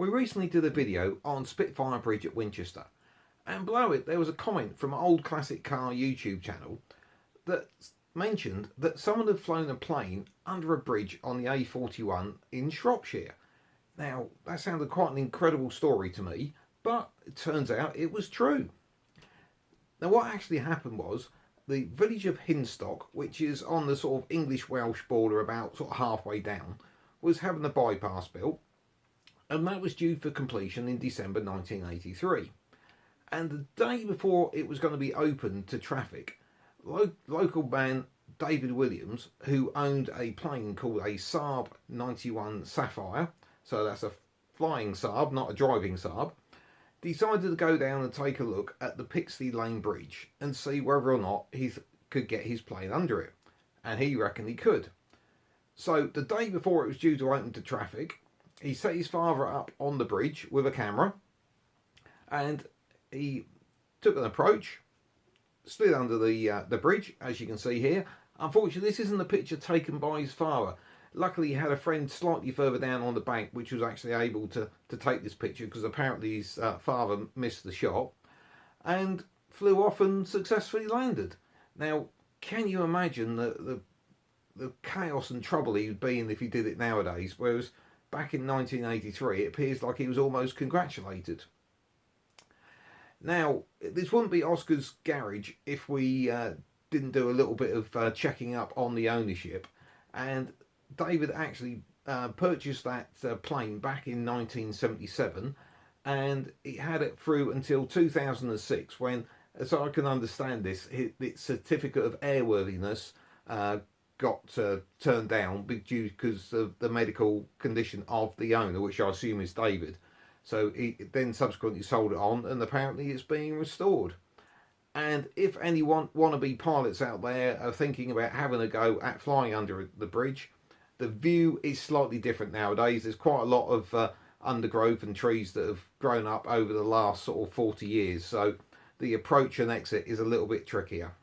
We recently did a video on Spitfire Bridge at Winchester, and below it there was a comment from Old Classic Car YouTube channel that mentioned that someone had flown a plane under a bridge on the A41 in Shropshire. Now, that sounded quite an incredible story to me, but it turns out it was true. Now, what actually happened was the village of Hinstock, which is on the sort of English-Welsh border about sort of halfway down, was having a bypass built, and that was due for completion in December 1983. And the day before it was going to be open to traffic, local man David Williams, who owned a plane called a SAAB 91 Sapphire, so that's a flying SAAB, not a driving SAAB, decided to go down and take a look at the Pixley Lane Bridge and see whether or not he could get his plane under it. And he reckoned he could. So the day before it was due to open to traffic, he set his father up on the bridge with a camera, and he took an approach, slid under the bridge, as you can see here. Unfortunately, this isn't a picture taken by his father. Luckily, he had a friend slightly further down on the bank which was actually able to take this picture, because apparently his father missed the shot and flew off and successfully landed. Now, can you imagine the chaos and trouble he would be in if he did it nowadays, whereas back in 1983 it appears like he was almost congratulated. Now, this wouldn't be Oscar's garage if we didn't do a little bit of checking up on the ownership, and David actually purchased that plane back in 1977, and he had it through until 2006 when, as I can understand this, its certificate of airworthiness got turned down due because of the medical condition of the owner, which I assume is David. So he then subsequently sold it on, and apparently it's being restored. And if any wannabe pilots out there are thinking about having a go at flying under the bridge, the view is slightly different nowadays. There's quite a lot of undergrowth and trees that have grown up over the last sort of 40 years. So the approach and exit is a little bit trickier.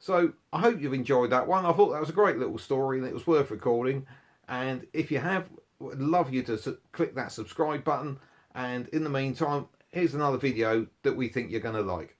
So I hope you've enjoyed that one. I thought that was a great little story and it was worth recording. And if you have, I'd love you to click that subscribe button. And in the meantime, here's another video that we think you're going to like.